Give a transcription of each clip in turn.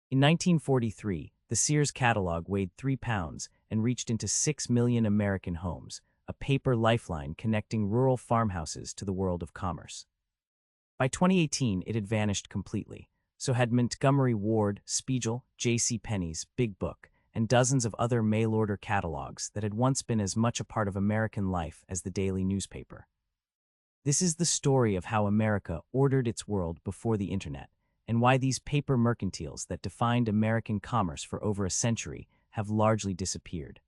In 1943, the Sears catalog weighed 3 pounds and reached into 6 million American homes, a paper lifeline connecting rural farmhouses to the world of commerce. By 2018, it had vanished completely. So had Montgomery Ward, Spiegel, J.C. Penney's Big Book, and dozens of other mail-order catalogs that had once been as much a part of American life as the daily newspaper. This is the story of how America ordered its world before the internet, and why these paper mercantiles that defined American commerce for over a century have largely disappeared.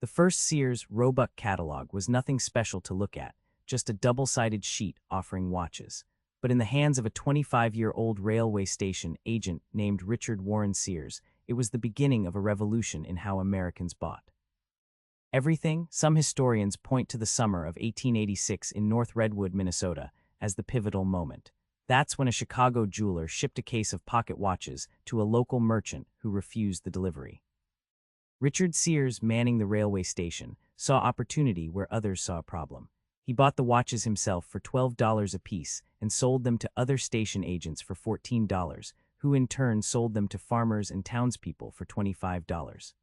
The first Sears Roebuck catalog was nothing special to look at, just a double-sided sheet offering watches. But in the hands of a 25-year-old railway station agent named Richard Warren Sears, it was the beginning of a revolution in how Americans bought. Everything, some historians point to the summer of 1886 in North Redwood, Minnesota, as the pivotal moment. That's when a Chicago jeweler shipped a case of pocket watches to a local merchant who refused the delivery. Richard Sears, manning the railway station, saw opportunity where others saw a problem. He bought the watches himself for $12 apiece and sold them to other station agents for $14, who in turn sold them to farmers and townspeople for $25.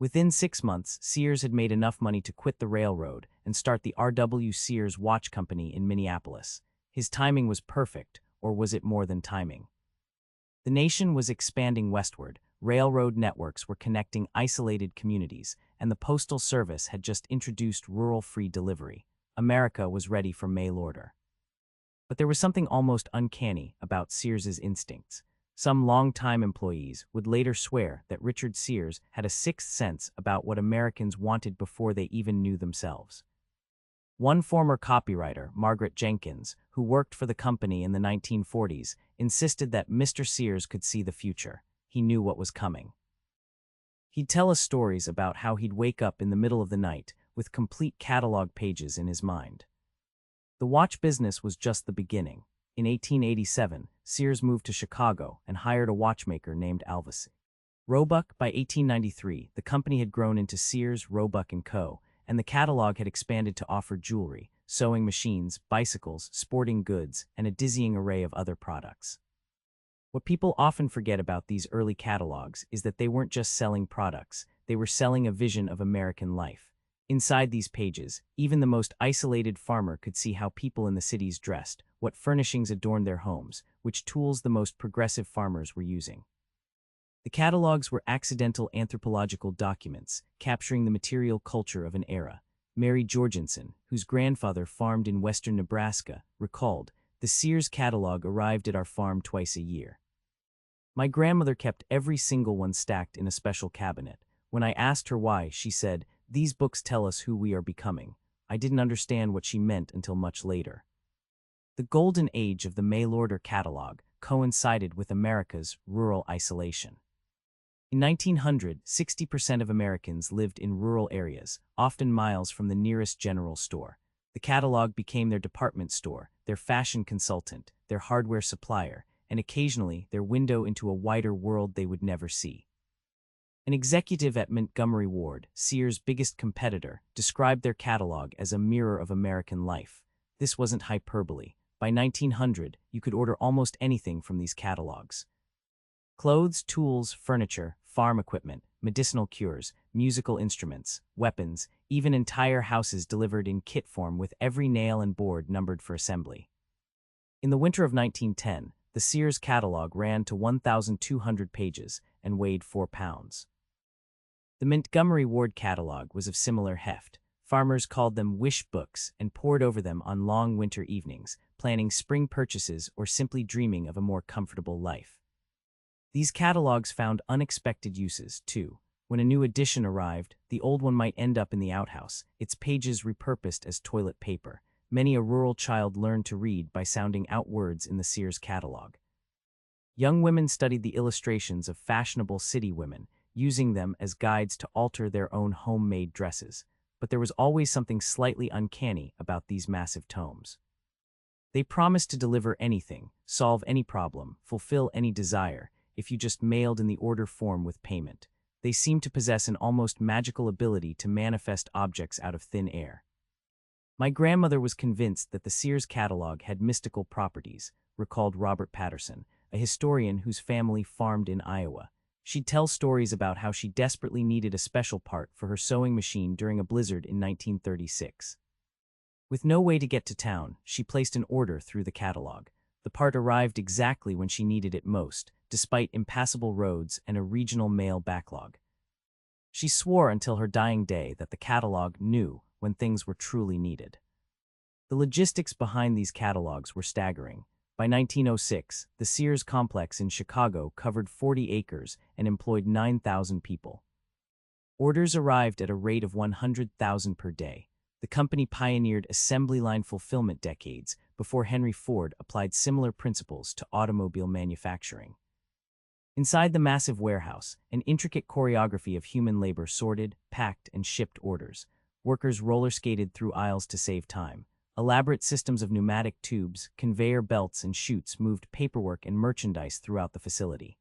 Within 6 months, Sears had made enough money to quit the railroad and start the R.W. Sears Watch Company in Minneapolis. His timing was perfect, or was it more than timing? The nation was expanding westward, railroad networks were connecting isolated communities, and the Postal Service had just introduced rural free delivery. America was ready for mail order. But there was something almost uncanny about Sears's instincts. Some longtime employees would later swear that Richard Sears had a sixth sense about what Americans wanted before they even knew themselves. One former copywriter, Margaret Jenkins, who worked for the company in the 1940s, insisted that Mr. Sears could see the future. He knew what was coming. He'd tell us stories about how he'd wake up in the middle of the night with complete catalog pages in his mind. The watch business was just the beginning. In 1887, Sears moved to Chicago and hired a watchmaker named Alvis Roebuck. By 1893, the company had grown into Sears, Roebuck & Co., and the catalog had expanded to offer jewelry, sewing machines, bicycles, sporting goods, and a dizzying array of other products. What people often forget about these early catalogs is that they weren't just selling products, they were selling a vision of American life. Inside these pages, even the most isolated farmer could see how people in the cities dressed, what furnishings adorned their homes, which tools the most progressive farmers were using. The catalogs were accidental anthropological documents, capturing the material culture of an era. Mary Jorgensen, whose grandfather farmed in western Nebraska, recalled, "The Sears catalog arrived at our farm twice a year. My grandmother kept every single one stacked in a special cabinet. When I asked her why, she said, 'These books tell us who we are becoming.' I didn't understand what she meant until much later." The golden age of the mail-order catalog coincided with America's rural isolation. In 1900, 60% of Americans lived in rural areas, often miles from the nearest general store. The catalog became their department store, their fashion consultant, their hardware supplier, and occasionally their window into a wider world they would never see. An executive at Montgomery Ward, Sears' biggest competitor, described their catalog as a mirror of American life. This wasn't hyperbole. By 1900, you could order almost anything from these catalogs. Clothes, tools, furniture, farm equipment, medicinal cures, musical instruments, weapons, even entire houses delivered in kit form with every nail and board numbered for assembly. In the winter of 1910, the Sears catalog ran to 1,200 pages and weighed 4 pounds. The Montgomery Ward catalog was of similar heft. Farmers called them wish books and pored over them on long winter evenings, planning spring purchases or simply dreaming of a more comfortable life. These catalogs found unexpected uses, too. When a new edition arrived, the old one might end up in the outhouse, its pages repurposed as toilet paper. Many a rural child learned to read by sounding out words in the Sears catalog. Young women studied the illustrations of fashionable city women, using them as guides to alter their own homemade dresses. But there was always something slightly uncanny about these massive tomes. They promised to deliver anything, solve any problem, fulfill any desire, if you just mailed in the order form with payment. They seemed to possess an almost magical ability to manifest objects out of thin air. My grandmother was convinced that the Sears catalog had mystical properties, recalled Robert Patterson, a historian whose family farmed in Iowa. She'd tell stories about how she desperately needed a special part for her sewing machine during a blizzard in 1936. With no way to get to town, she placed an order through the catalog. The part arrived exactly when she needed it most, despite impassable roads and a regional mail backlog. She swore until her dying day that the catalog knew when things were truly needed. The logistics behind these catalogs were staggering. By 1906, the Sears complex in Chicago covered 40 acres and employed 9,000 people. Orders arrived at a rate of 100,000 per day. The company pioneered assembly line fulfillment decades before Henry Ford applied similar principles to automobile manufacturing. Inside the massive warehouse, an intricate choreography of human labor sorted, packed, and shipped orders. Workers roller-skated through aisles to save time. Elaborate systems of pneumatic tubes, conveyor belts, and chutes moved paperwork and merchandise throughout the facility.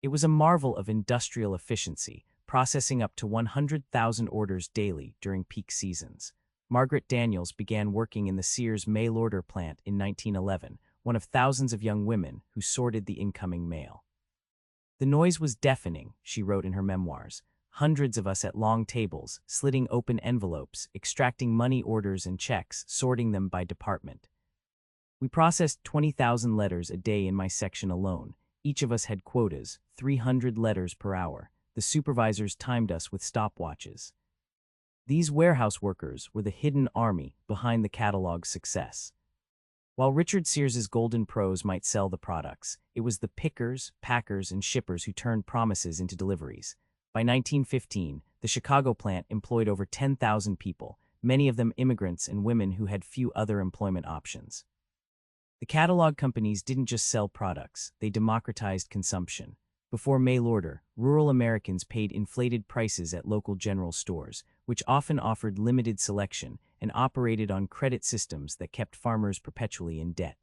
It was a marvel of industrial efficiency, processing up to 100,000 orders daily during peak seasons. Margaret Daniels began working in the Sears mail-order plant in 1911, one of thousands of young women who sorted the incoming mail. "The noise was deafening," she wrote in her memoirs. "Hundreds of us at long tables, slitting open envelopes, extracting money orders and checks, sorting them by department. We processed 20,000 letters a day in my section alone. Each of us had quotas, 300 letters per hour. The supervisors timed us with stopwatches." These warehouse workers were the hidden army behind the catalog's success. While Richard Sears's golden prose might sell the products, it was the pickers, packers, and shippers who turned promises into deliveries. By 1915, the Chicago plant employed over 10,000 people, many of them immigrants and women who had few other employment options. The catalog companies didn't just sell products, they democratized consumption. Before mail order, rural Americans paid inflated prices at local general stores, which often offered limited selection and operated on credit systems that kept farmers perpetually in debt.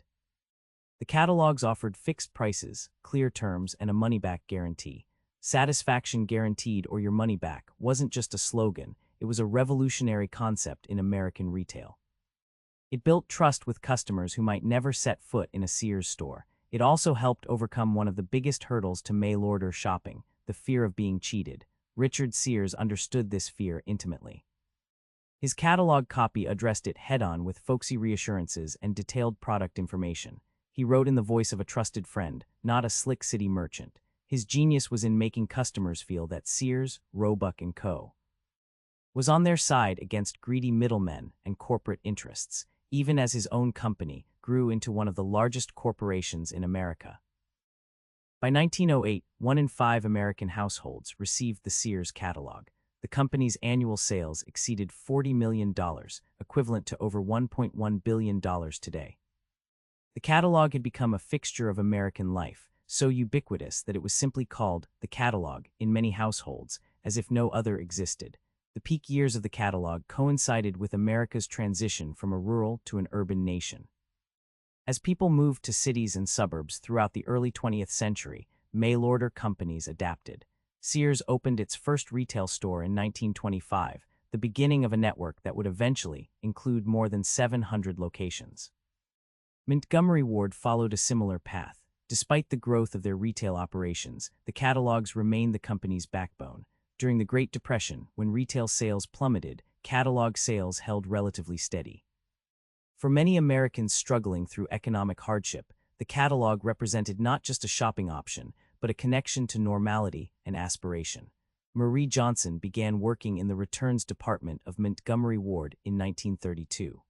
The catalogs offered fixed prices, clear terms, and a money-back guarantee. "Satisfaction guaranteed or your money back" wasn't just a slogan, it was a revolutionary concept in American retail. It built trust with customers who might never set foot in a Sears store. It also helped overcome one of the biggest hurdles to mail-order shopping, the fear of being cheated. Richard Sears understood this fear intimately. His catalog copy addressed it head-on with folksy reassurances and detailed product information. He wrote in the voice of a trusted friend, not a slick city merchant. His genius was in making customers feel that Sears, Roebuck & Co. was on their side against greedy middlemen and corporate interests, even as his own company grew into one of the largest corporations in America. By 1908, 1 in 5 American households received the Sears catalog. The company's annual sales exceeded $40 million, equivalent to over $1.1 billion today. The catalog had become a fixture of American life, so ubiquitous that it was simply called the catalog in many households, as if no other existed. The peak years of the catalog coincided with America's transition from a rural to an urban nation. As people moved to cities and suburbs throughout the early 20th century, mail-order companies adapted. Sears opened its first retail store in 1925, the beginning of a network that would eventually include more than 700 locations. Montgomery Ward followed a similar path. Despite the growth of their retail operations, the catalogs remained the company's backbone. During the Great Depression, when retail sales plummeted, catalog sales held relatively steady. For many Americans struggling through economic hardship, the catalog represented not just a shopping option, but a connection to normality and aspiration. Marie Johnson began working in the returns department of Montgomery Ward in 1932.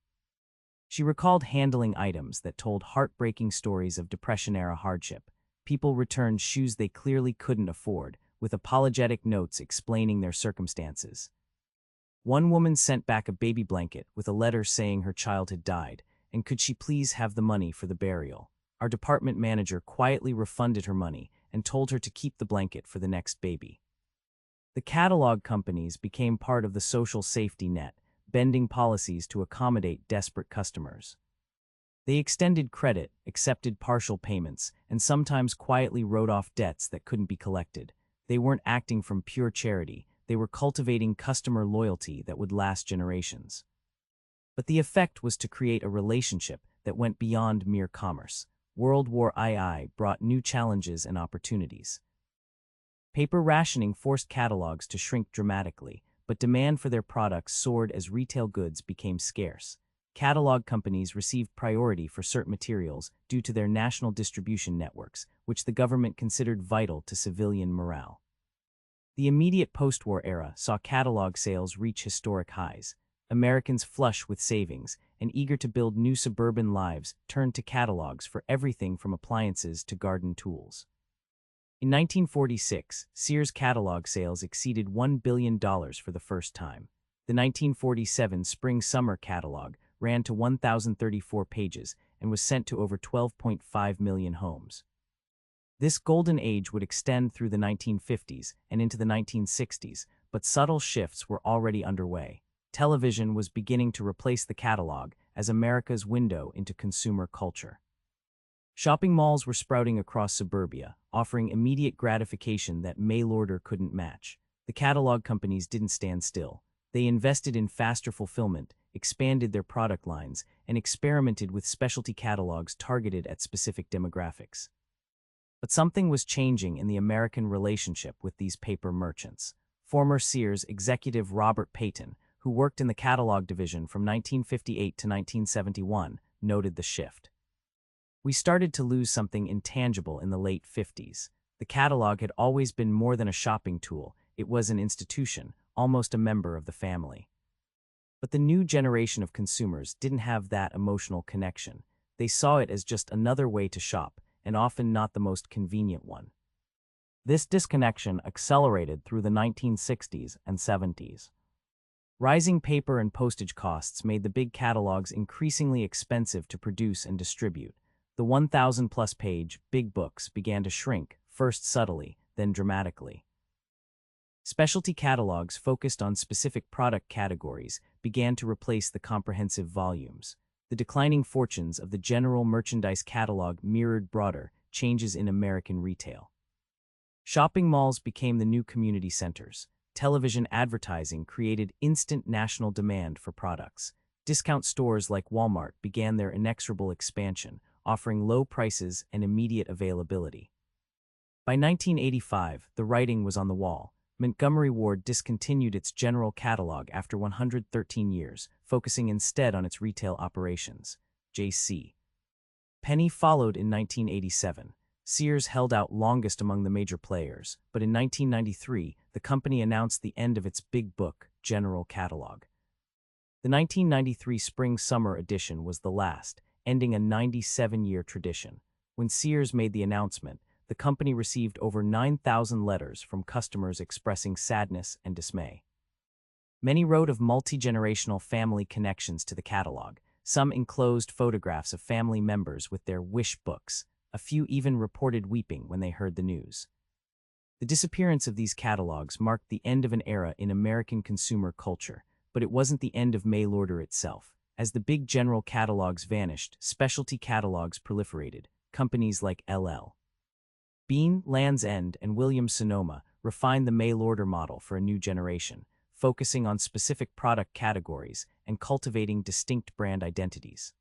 She recalled handling items that told heartbreaking stories of Depression-era hardship. People returned shoes they clearly couldn't afford, with apologetic notes explaining their circumstances. One woman sent back a baby blanket with a letter saying her child had died, and could she please have the money for the burial. Our department manager quietly refunded her money and told her to keep the blanket for the next baby. The catalog companies became part of the social safety net, bending policies to accommodate desperate customers. They extended credit, accepted partial payments, and sometimes quietly wrote off debts that couldn't be collected. They weren't acting from pure charity, they were cultivating customer loyalty that would last generations. But the effect was to create a relationship that went beyond mere commerce. World War II brought new challenges and opportunities. Paper rationing forced catalogs to shrink dramatically, but demand for their products soared as retail goods became scarce. Catalog companies received priority for certain materials due to their national distribution networks, which the government considered vital to civilian morale. The immediate post-war era saw catalog sales reach historic highs. Americans flush with savings and eager to build new suburban lives turned to catalogs for everything from appliances to garden tools. In 1946, Sears catalog sales exceeded $1 billion for the first time. The 1947 Spring-Summer catalog ran to 1,034 pages and was sent to over 12.5 million homes. This golden age would extend through the 1950s and into the 1960s, but subtle shifts were already underway. Television was beginning to replace the catalog as America's window into consumer culture. Shopping malls were sprouting across suburbia, offering immediate gratification that mail-order couldn't match. The catalog companies didn't stand still. They invested in faster fulfillment, expanded their product lines, and experimented with specialty catalogs targeted at specific demographics. But something was changing in the American relationship with these paper merchants. Former Sears executive Robert Payton, who worked in the catalog division from 1958 to 1971, noted the shift. We started to lose something intangible in the late 50s. The catalog had always been more than a shopping tool. It was an institution, almost a member of the family. But the new generation of consumers didn't have that emotional connection. They saw it as just another way to shop, and often not the most convenient one. This disconnection accelerated through the 1960s and 70s. Rising paper and postage costs made the big catalogs increasingly expensive to produce and distribute. The 1,000-plus page big books began to shrink, first subtly, then dramatically. Specialty catalogs focused on specific product categories began to replace the comprehensive volumes. The declining fortunes of the general merchandise catalog mirrored broader changes in American retail. Shopping malls became the new community centers. Television advertising created instant national demand for products. Discount stores like Walmart began their inexorable expansion, offering low prices and immediate availability. By 1985, the writing was on the wall. Montgomery Ward discontinued its general catalog after 113 years, focusing instead on its retail operations. J.C. Penney followed in 1987. Sears held out longest among the major players, but in 1993, the company announced the end of its big book, general catalog. The 1993 Spring-Summer edition was the last, ending a 97-year tradition. When Sears made the announcement, the company received over 9,000 letters from customers expressing sadness and dismay. Many wrote of multi-generational family connections to the catalog. Some enclosed photographs of family members with their wish books. A few even reported weeping when they heard the news. The disappearance of these catalogs marked the end of an era in American consumer culture, but it wasn't the end of mail order itself. As the big general catalogs vanished, specialty catalogs proliferated. Companies like L.L. Bean, Land's End, and Williams-Sonoma refined the mail-order model for a new generation, focusing on specific product categories and cultivating distinct brand identities.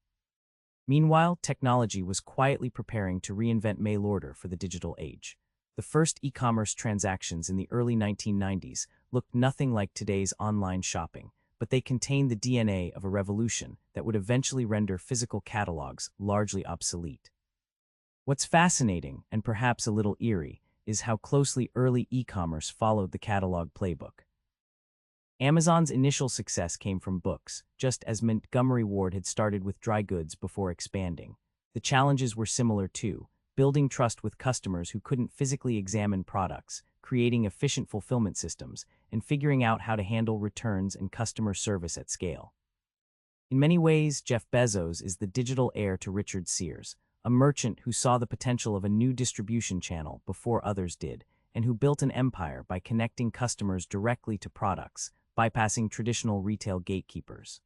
Meanwhile, technology was quietly preparing to reinvent mail order for the digital age. The first e-commerce transactions in the early 1990s looked nothing like today's online shopping, but they contained the DNA of a revolution that would eventually render physical catalogs largely obsolete. What's fascinating, and perhaps a little eerie, is how closely early e-commerce followed the catalog playbook. Amazon's initial success came from books, just as Montgomery Ward had started with dry goods before expanding. The challenges were similar too, building trust with customers who couldn't physically examine products, creating efficient fulfillment systems, and figuring out how to handle returns and customer service at scale. In many ways, Jeff Bezos is the digital heir to Richard Sears, a merchant who saw the potential of a new distribution channel before others did, and who built an empire by connecting customers directly to products, bypassing traditional retail gatekeepers.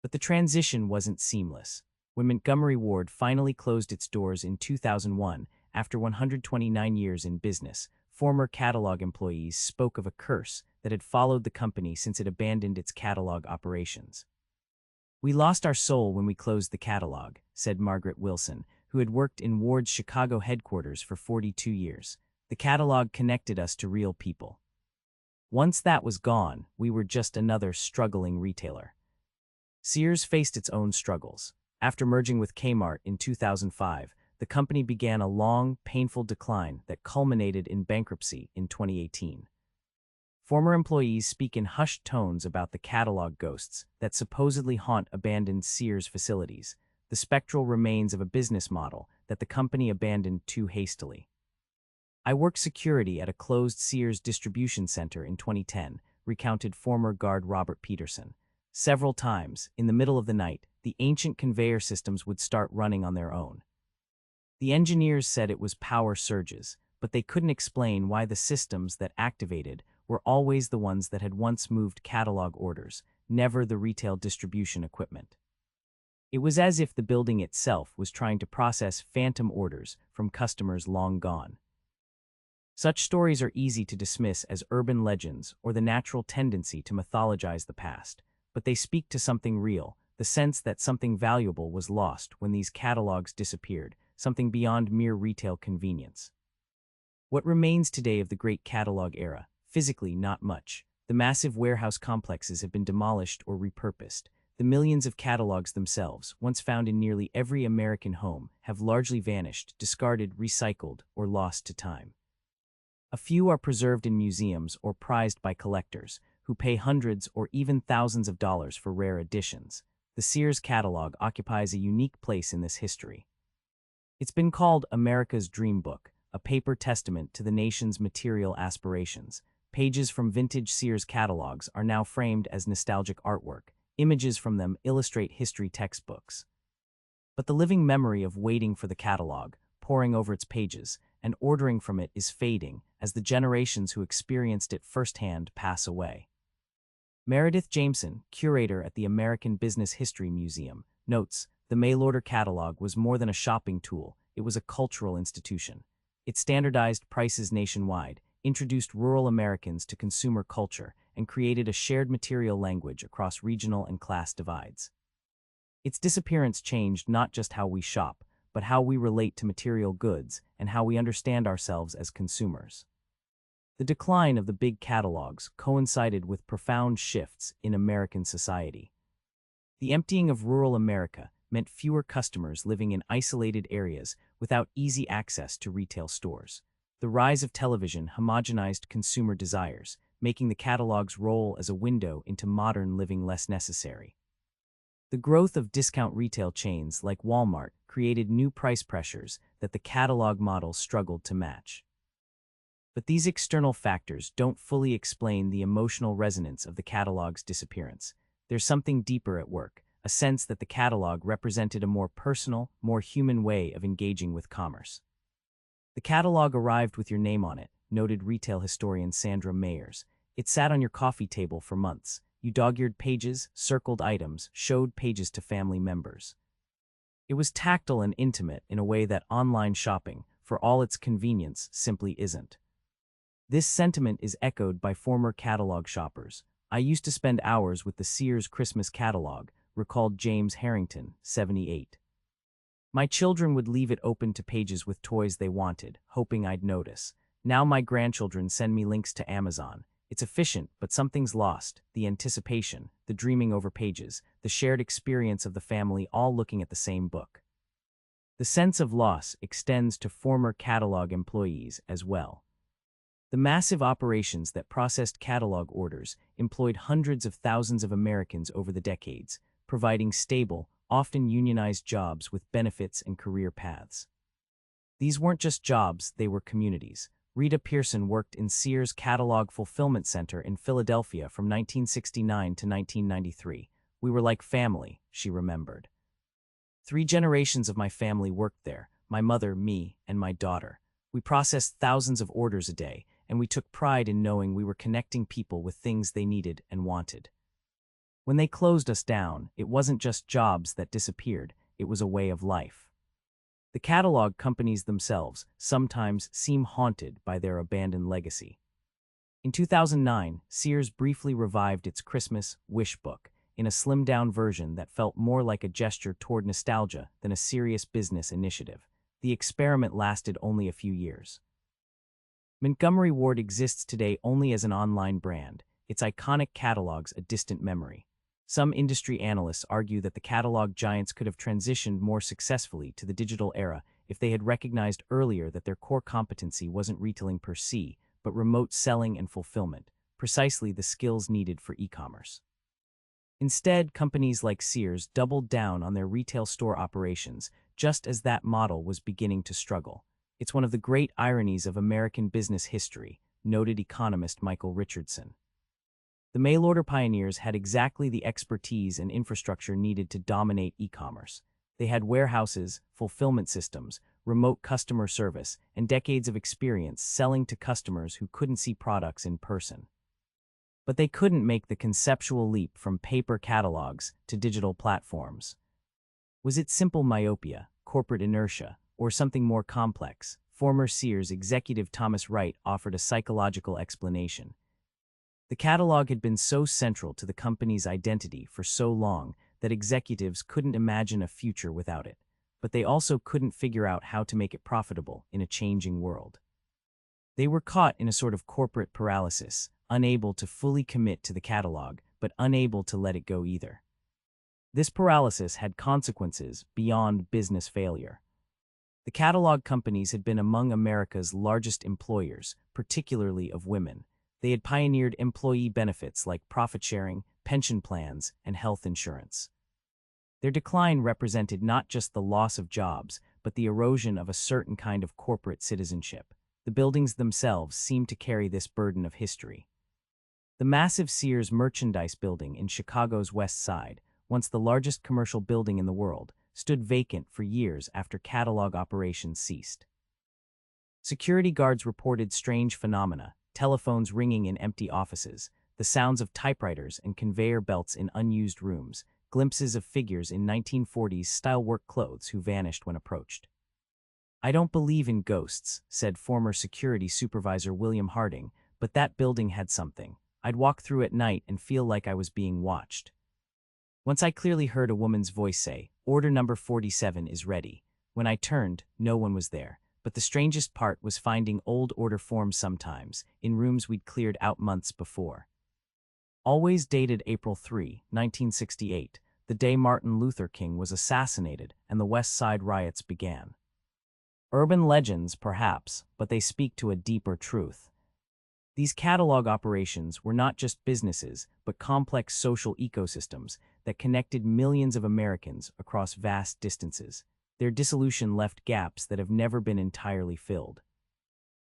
But the transition wasn't seamless. When Montgomery Ward finally closed its doors in 2001, after 129 years in business, former catalog employees spoke of a curse that had followed the company since it abandoned its catalog operations. "We lost our soul when we closed the catalog," said Margaret Wilson, who had worked in Ward's Chicago headquarters for 42 years. The catalog connected us to real people. Once that was gone, we were just another struggling retailer. Sears faced its own struggles. After merging with Kmart in 2005, the company began a long, painful decline that culminated in bankruptcy in 2018. Former employees speak in hushed tones about the catalog ghosts that supposedly haunt abandoned Sears facilities, the spectral remains of a business model that the company abandoned too hastily. I worked security at a closed Sears distribution center in 2010, recounted former guard Robert Peterson. Several times, in the middle of the night, the ancient conveyor systems would start running on their own. The engineers said it was power surges, but they couldn't explain why the systems that activated were always the ones that had once moved catalog orders, never the retail distribution equipment. It was as if the building itself was trying to process phantom orders from customers long gone. Such stories are easy to dismiss as urban legends or the natural tendency to mythologize the past, but they speak to something real, the sense that something valuable was lost when these catalogs disappeared, something beyond mere retail convenience. What remains today of the great catalog era? Physically, not much. The massive warehouse complexes have been demolished or repurposed. The millions of catalogs themselves, once found in nearly every American home, have largely vanished, discarded, recycled, or lost to time. A few are preserved in museums or prized by collectors, who pay hundreds or even thousands of dollars for rare editions. The Sears catalog occupies a unique place in this history. It's been called America's Dream Book, a paper testament to the nation's material aspirations. Pages from vintage Sears catalogs are now framed as nostalgic artwork. Images from them illustrate history textbooks. But the living memory of waiting for the catalog, poring over its pages, and ordering from it is fading as the generations who experienced it firsthand pass away. Meredith Jameson, curator at the American Business History Museum, notes, the mail-order catalog was more than a shopping tool, it was a cultural institution. It standardized prices nationwide, introduced rural Americans to consumer culture, and created a shared material language across regional and class divides. Its disappearance changed not just how we shop, but how we relate to material goods and how we understand ourselves as consumers. The decline of the big catalogs coincided with profound shifts in American society. The emptying of rural America meant fewer customers living in isolated areas without easy access to retail stores. The rise of television homogenized consumer desires, making the catalog's role as a window into modern living less necessary. The growth of discount retail chains like Walmart created new price pressures that the catalog model struggled to match. But these external factors don't fully explain the emotional resonance of the catalog's disappearance. There's something deeper at work, a sense that the catalog represented a more personal, more human way of engaging with commerce. The catalog arrived with your name on it, noted retail historian Sandra Mayers. It sat on your coffee table for months. You dog-eared pages, circled items, showed pages to family members. It was tactile and intimate in a way that online shopping, for all its convenience, simply isn't. This sentiment is echoed by former catalog shoppers. I used to spend hours with the Sears Christmas catalog, recalled James Harrington, 78. My children would leave it open to pages with toys they wanted, hoping I'd notice. Now my grandchildren send me links to Amazon. It's efficient, but something's lost. The anticipation, the dreaming over pages, the shared experience of the family all looking at the same book. The sense of loss extends to former catalog employees as well. The massive operations that processed catalog orders employed hundreds of thousands of Americans over the decades, providing stable, often unionized jobs with benefits and career paths. These weren't just jobs, they were communities. Rita Pearson worked in Sears Catalog Fulfillment Center in Philadelphia from 1969 to 1993. We were like family, she remembered. 3 generations of my family worked there, my mother, me, and my daughter. We processed thousands of orders a day, and we took pride in knowing we were connecting people with things they needed and wanted. When they closed us down, it wasn't just jobs that disappeared, it was a way of life. The catalog companies themselves sometimes seem haunted by their abandoned legacy. In 2009, Sears briefly revived its Christmas wish book in a slimmed-down version that felt more like a gesture toward nostalgia than a serious business initiative. the experiment lasted only a few years. Montgomery Ward exists today only as an online brand, its iconic catalogs a distant memory. Some industry analysts argue that the catalog giants could have transitioned more successfully to the digital era if they had recognized earlier that their core competency wasn't retailing per se, but remote selling and fulfillment, precisely the skills needed for e-commerce. Instead, companies like Sears doubled down on their retail store operations, just as that model was beginning to struggle. It's one of the great ironies of American business history, noted economist Michael Richardson. The mail-order pioneers had exactly the expertise and infrastructure needed to dominate e-commerce. They had warehouses, fulfillment systems, remote customer service, and decades of experience selling to customers who couldn't see products in person. But they couldn't make the conceptual leap from paper catalogs to digital platforms. Was it simple myopia, corporate inertia, or something more complex? Former Sears executive Thomas Wright offered a psychological explanation. The catalog had been so central to the company's identity for so long that executives couldn't imagine a future without it, but they also couldn't figure out how to make it profitable in a changing world. They were caught in a sort of corporate paralysis, unable to fully commit to the catalog, but unable to let it go either. This paralysis had consequences beyond business failure. The catalog companies had been among America's largest employers, particularly of women. They had pioneered employee benefits like profit sharing, pension plans, and health insurance. Their decline represented not just the loss of jobs, but the erosion of a certain kind of corporate citizenship. The buildings themselves seemed to carry this burden of history. The massive Sears merchandise building in Chicago's West Side, once the largest commercial building in the world, stood vacant for years after catalog operations ceased. Security guards reported strange phenomena: telephones ringing in empty offices, the sounds of typewriters and conveyor belts in unused rooms, glimpses of figures in 1940s-style work clothes who vanished when approached. "I don't believe in ghosts," said former security supervisor William Harding, "but that building had something. I'd walk through at night and feel like I was being watched." Once I clearly heard a woman's voice say, "Order number 47 is ready." When I turned, no one was there. But the strangest part was finding old order forms sometimes, in rooms we'd cleared out months before. Always dated April 3, 1968, the day Martin Luther King was assassinated and the West Side riots began. Urban legends, perhaps, but they speak to a deeper truth. These catalog operations were not just businesses, but complex social ecosystems that connected millions of Americans across vast distances. Their dissolution left gaps that have never been entirely filled.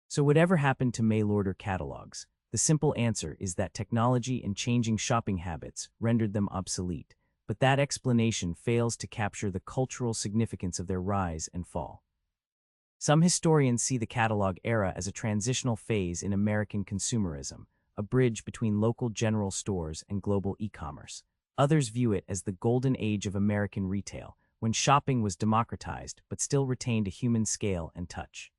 So whatever happened to mail-order catalogs, the simple answer is that technology and changing shopping habits rendered them obsolete, but that explanation fails to capture the cultural significance of their rise and fall. Some historians see the catalog era as a transitional phase in American consumerism, a bridge between local general stores and global e-commerce. Others view it as the golden age of American retail, when shopping was democratized but still retained a human scale and touch.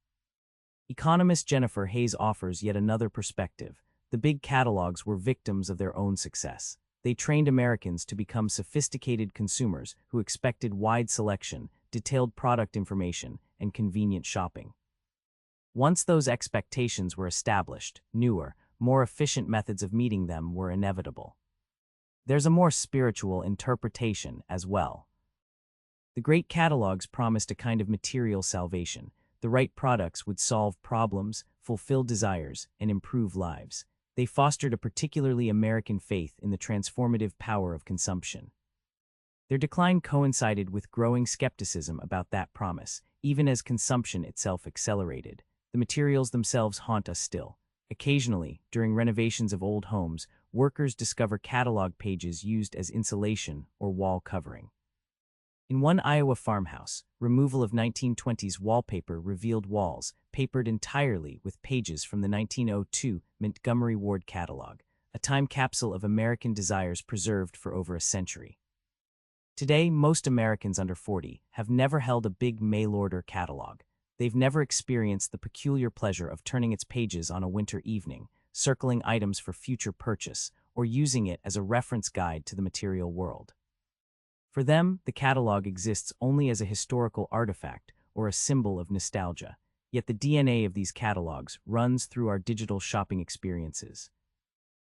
Economist Jennifer Hayes offers yet another perspective. The big catalogs were victims of their own success. They trained Americans to become sophisticated consumers who expected wide selection, detailed product information, and convenient shopping. Once those expectations were established, newer, more efficient methods of meeting them were inevitable. There's a more spiritual interpretation as well. The great catalogs promised a kind of material salvation. The right products would solve problems, fulfill desires, and improve lives. They fostered a particularly American faith in the transformative power of consumption. Their decline coincided with growing skepticism about that promise, even as consumption itself accelerated. The materials themselves haunt us still. Occasionally, during renovations of old homes, workers discover catalog pages used as insulation or wall covering. In one Iowa farmhouse, removal of 1920s wallpaper revealed walls papered entirely with pages from the 1902 Montgomery Ward catalog, a time capsule of American desires preserved for over a century. Today, most Americans under 40 have never held a big mail-order catalog. They've never experienced the peculiar pleasure of turning its pages on a winter evening, circling items for future purchase, or using it as a reference guide to the material world. For them, the catalog exists only as a historical artifact, or a symbol of nostalgia. Yet the DNA of these catalogs runs through our digital shopping experiences.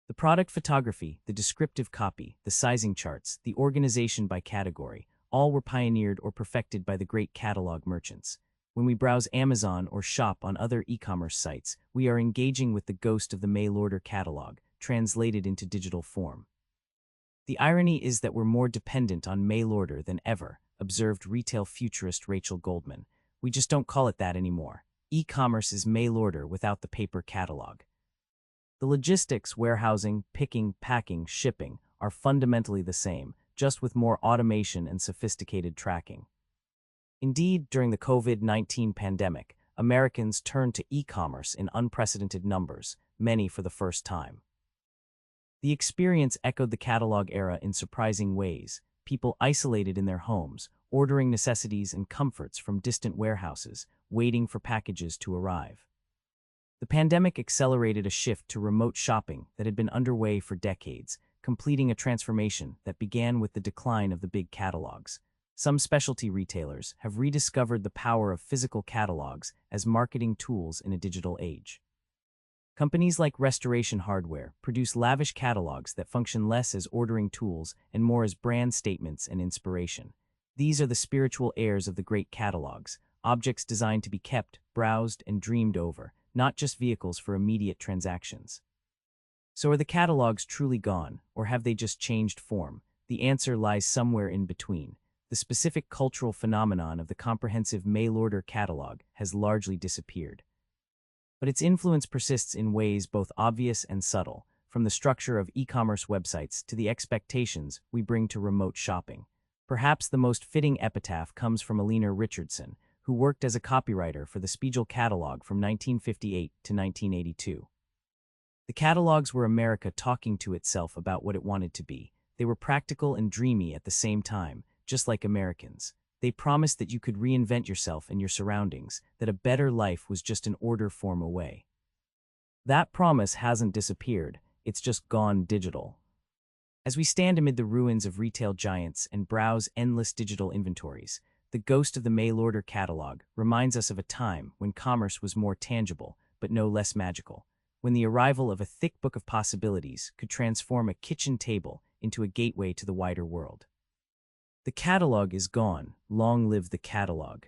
The product photography, the descriptive copy, the sizing charts, the organization by category, all were pioneered or perfected by the great catalog merchants. When we browse Amazon or shop on other e-commerce sites, we are engaging with the ghost of the mail-order catalog, translated into digital form. The irony is that we're more dependent on mail-order than ever, observed retail futurist Rachel Goldman. We just don't call it that anymore. E-commerce is mail-order without the paper catalog. The logistics, warehousing, picking, packing, shipping are fundamentally the same, just with more automation and sophisticated tracking. Indeed, during the COVID-19 pandemic, Americans turned to e-commerce in unprecedented numbers, many for the first time. The experience echoed the catalog era in surprising ways. People isolated in their homes, ordering necessities and comforts from distant warehouses, waiting for packages to arrive. The pandemic accelerated a shift to remote shopping that had been underway for decades, completing a transformation that began with the decline of the big catalogs. Some specialty retailers have rediscovered the power of physical catalogs as marketing tools in a digital age. Companies like Restoration Hardware produce lavish catalogs that function less as ordering tools and more as brand statements and inspiration. These are the spiritual heirs of the great catalogs, objects designed to be kept, browsed, and dreamed over, not just vehicles for immediate transactions. So are the catalogs truly gone, or have they just changed form? The answer lies somewhere in between. The specific cultural phenomenon of the comprehensive mail-order catalog has largely disappeared. But its influence persists in ways both obvious and subtle, from the structure of e-commerce websites to the expectations we bring to remote shopping. Perhaps the most fitting epitaph comes from Alina Richardson, who worked as a copywriter for the Spiegel catalog from 1958 to 1982. The catalogs were America talking to itself about what it wanted to be. They were practical and dreamy at the same time, just like Americans. They promised that you could reinvent yourself and your surroundings, that a better life was just an order form away. That promise hasn't disappeared, it's just gone digital. As we stand amid the ruins of retail giants and browse endless digital inventories, the ghost of the mail-order catalog reminds us of a time when commerce was more tangible, but no less magical, when the arrival of a thick book of possibilities could transform a kitchen table into a gateway to the wider world. The catalog is gone, long live the catalog.